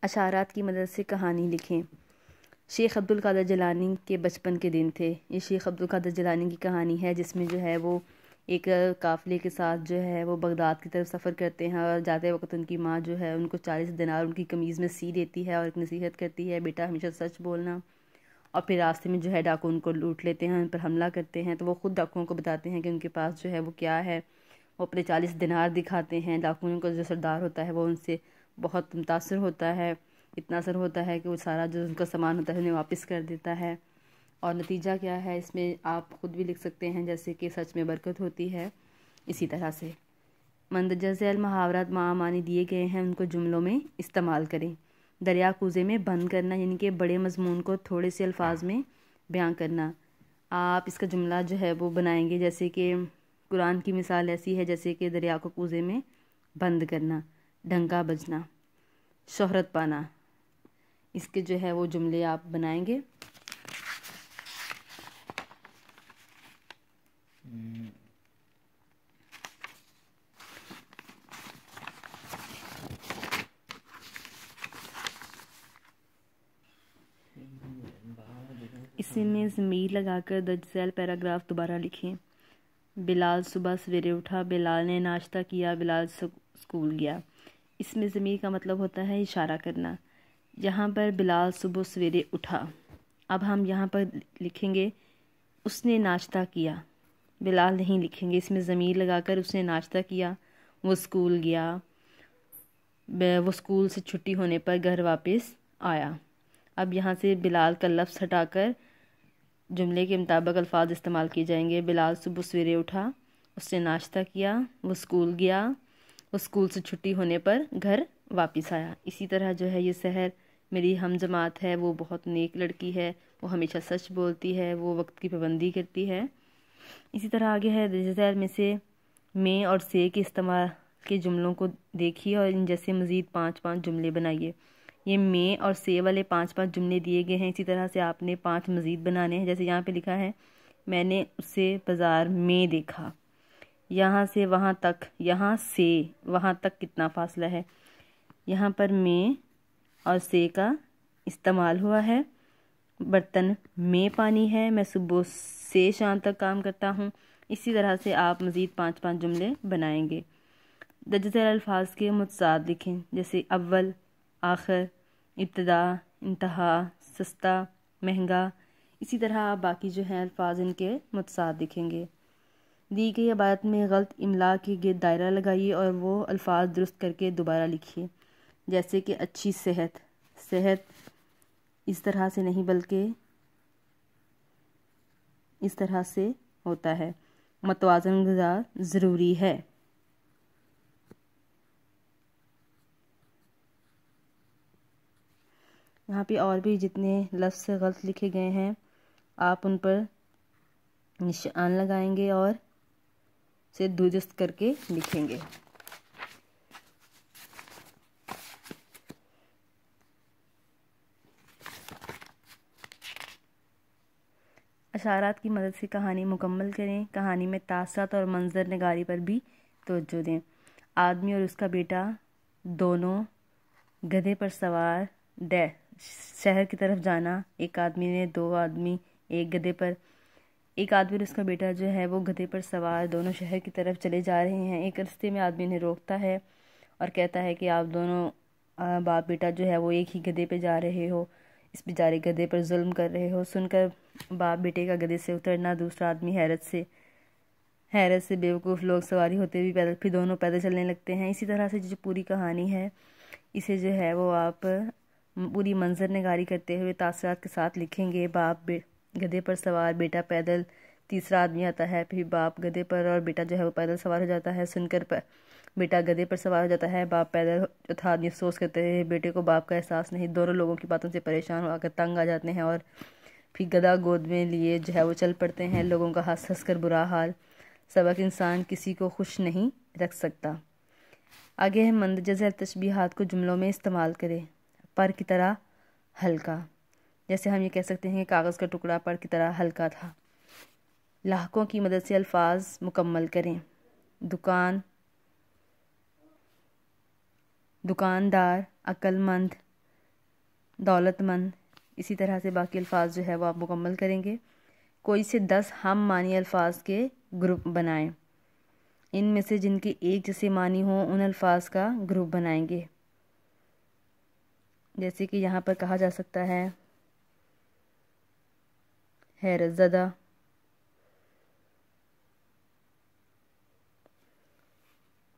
اشارات کی مدد سے کہانی لکھیں۔ شیخ عبد القادر جیلانی کے بچپن کے دن تھے۔ یہ شیخ عبد القادر جیلانی کی کہانی ہے، جس میں جو ہے وہ ایک قافلے کے ساتھ جو ہے وہ بغداد کی طرف سفر کرتے ہیں، اور جاتے وقت ان کی ماں جو ہے ان کو 40 دینار ان کی قمیض میں سی دیتی ہے اور ایک نصیحت کرتی ہے، بیٹا ہمیشہ سچ بولنا۔ اور پھر راستے میں جو ہے ڈاکو ان کو لوٹ لیتے ہیں، ان پر حملہ کرتے ہیں، تو وہ خود ڈاکوؤں کو بتاتے ہیں کہ ان کے پاس جو ہے وہ کیا ہے۔ وہ اپنے 40 دینار دکھاتے ہیں۔ ڈاکوؤں کا جو سردار ہوتا ہے وہ ان سے بہت متاثر ہوتا ہے، اتنا اثر ہوتا ہے کہ وہ سارا جو ان کا سامان ہوتا ہے انہیں واپس کر دیتا ہے۔ اور نتیجہ کیا ہے اس میں آپ خود بھی لکھ سکتے ہیں، جیسے کہ سچ میں برکت ہوتی ہے۔ اسی طرح سے مندرجہ ذیل محاورات معانی دیے گئے ہیں، ان کو جملوں میں استعمال کریں۔ دریا کوزے میں بند کرنا، یعنی کہ بڑے مضمون کو تھوڑے سے الفاظ میں بیان کرنا۔ آپ اس کا جملہ جو ہے وہ بنائیں گے، جیسے کہ قرآن کی مثال ایسی ہے جیسے کہ دریا کو کوزے میں بند کرنا، ڈنکا بجنا، شہرت پانا۔ اس کے جو ہے وہ جملے آپ بنائیں گے۔ اس میں ضمیر لگا کر درج ذیل پیراگراف دوبارہ لکھیں۔ بلال صبح سویرے اٹھا، بلال نے ناشتہ کیا، بلال اسکول گیا۔ اس میں ضمیر کا مطلب ہوتا ہے اشارہ کرنا۔ یہاں پر بلال صبح سویرے اٹھا، اب ہم یہاں پر لکھیں گے اس نے ناشتہ کیا، بلال نہیں لکھیں گے۔ اس میں ضمیر لگا کر اس نے ناشتہ کیا، وہ اسکول گیا، وہ اسکول سے چھٹی ہونے پر گھر واپس آیا۔ اب یہاں سے بلال کا لفظ ہٹا کر جملے کے مطابق الفاظ استعمال کیے جائیں گے۔ بلال صبح سویرے اٹھا، اس نے ناشتہ کیا، وہ اسکول گیا، وہ اسکول سے چھٹی ہونے پر گھر واپس آیا۔ اسی طرح جو ہے یہ سحر میری ہم جماعت ہے، وہ بہت نیک لڑکی ہے، وہ ہمیشہ سچ بولتی ہے، وہ وقت کی پابندی کرتی ہے۔ اسی طرح آگے ہے ذیل میں سے میں اور سے کے استعمال کے جملوں کو دیکھیے اور ان جیسے مزید 5 جملے بنائیے۔ یہ میں اور سے والے 5 جملے دیے گئے ہیں، اسی طرح سے آپ نے 5 مزید بنانے ہیں۔ جیسے یہاں پہ لکھا ہے میں نے اسے بازار میں دیکھا، یہاں سے وہاں تک، یہاں سے وہاں تک کتنا فاصلہ ہے، یہاں پر میں اور سے کا استعمال ہوا ہے۔ برتن میں پانی ہے، میں صبح سے شام تک کام کرتا ہوں۔ اسی طرح سے آپ مزید 5 جملے بنائیں گے۔ درج ذیل الفاظ کے متضاد لکھیں، جیسے اول، آخر، ابتدا، انتہا، سستا، مہنگا۔ اسی طرح آپ باقی جو ہیں الفاظ ان کے متضاد لکھیں گے۔ دی گئی عبارت میں غلط املا کے گرد دائرہ لگائیے اور وہ الفاظ درست کر کے دوبارہ لکھیے، جیسے کہ اچھی صحت، صحت اس طرح سے نہیں بلکہ اس طرح سے ہوتا ہے، متوازن غذا ضروری ہے۔ یہاں پہ اور بھی جتنے لفظ غلط لکھے گئے ہیں آپ ان پر نشان لگائیں گے اور اسے درست کر کے لکھیں گے۔ اشارات کی مدد سے کہانی مکمل کریں۔ کہانی میں تاثرات اور منظر نگاری پر بھی توجہ دیں۔ آدمی اور اس کا بیٹا دونوں گدھے پر سوار شہر کی طرف جانا۔ ایک آدمی نے 2 آدمی ایک گدھے پر، ایک آدمی اور اس کا بیٹا جو ہے وہ گدھے پر سوار دونوں شہر کی طرف چلے جا رہے ہیں۔ ایک راستے میں آدمی نے روکتا ہے اور کہتا ہے کہ آپ دونوں باپ بیٹا جو ہے وہ ایک ہی گدھے پہ جا رہے ہو، اس بیچارے گدھے پر ظلم کر رہے ہو۔ سن کر باپ بیٹے کا گدھے سے اترنا، دوسرا آدمی حیرت سے بیوقوف لوگ سواری ہوتے بھی پیدل، پھر دونوں پیدل چلنے لگتے ہیں۔ اسی طرح سے جو پوری کہانی ہے اسے جو ہے وہ آپ پوری منظر نگاری کرتے ہوئے تاثرات کے ساتھ لکھیں گے۔ باپ گدھے پر سوار، بیٹا پیدل، تیسرا آدمی آتا ہے، پھر باپ گدھے پر اور بیٹا جو ہے وہ پیدل سوار ہو جاتا ہے۔ سن کر بیٹا گدھے پر سوار ہو جاتا ہے، باپ پیدل، چوتھا آدمی افسوس کرتے ہیں بیٹے کو باپ کا احساس نہیں۔ دونوں لوگوں کی باتوں سے پریشان ہو کر تنگ آ جاتے ہیں اور پھر گدھا گود میں لیے جو ہے وہ چل پڑتے ہیں۔ لوگوں کا ہنس ہنس کر برا حال۔ سبق انسان کسی کو خوش نہیں رکھ سکتا۔ آگے ہے مندرجہ ذیل تشبیہات کو جملوں میں استعمال کریں۔ پر کی طرح ہلکا، جیسے ہم یہ کہہ سکتے ہیں کہ کاغذ کا ٹکڑا پر کی طرح ہلکا تھا۔ لاحقوں کی مدد سے الفاظ مکمل کریں۔ دکاندار، عقل مند، دولت مند، اسی طرح سے باقی الفاظ جو ہے وہ آپ مکمل کریں گے۔ کوئی سے 10 ہم معنی الفاظ کے گروپ بنائیں، ان میں سے جن کے ایک جیسے معنی ہوں ان الفاظ کا گروپ بنائیں گے۔ جیسے کہ یہاں پر کہا جا سکتا ہے حیرت زدہ،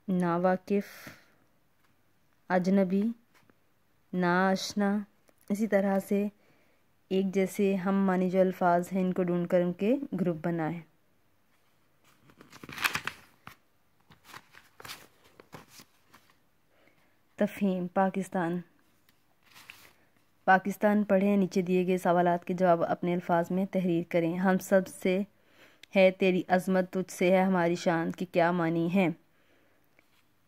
ناواقف، اجنبی، ناآشنا۔ اسی طرح سے ایک جیسے ہم معنی جو الفاظ ہیں ان کو ڈھونڈ کر ان کے گروپ بنائیں۔ تفہیم: پاکستان پڑھیں، نیچے دیے گئے سوالات کے جواب اپنے الفاظ میں تحریر کریں۔ ہم سب سے ہے تیری عظمت، تجھ سے ہے ہماری شان کے کیا معنی ہیں؟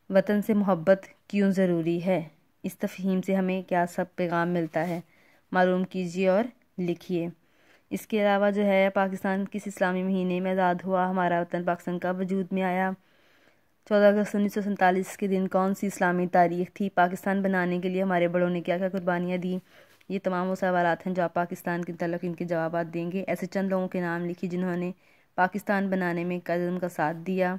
وطن سے محبت کیوں ضروری ہے؟ اس تفہیم سے ہمیں کیا سب پیغام ملتا ہے؟ معلوم کیجیے اور لکھیے۔ اس کے علاوہ جو ہے پاکستان کس اسلامی مہینے میں آزاد ہوا؟ ہمارا وطن پاکستان کب وجود میں آیا؟ 14 اگست 1947 کے دن کون سی اسلامی تاریخ تھی؟ پاکستان بنانے کے لیے ہمارے بڑوں نے کیا کیا قربانیاں دیں؟ یہ تمام وہ سوالات ہیں جو آپ پاکستان کے تعلق ان کے جوابات دیں گے۔ ایسے چند لوگوں کے نام لکھیے جنہوں نے پاکستان بنانے میں ان کا ساتھ دیا۔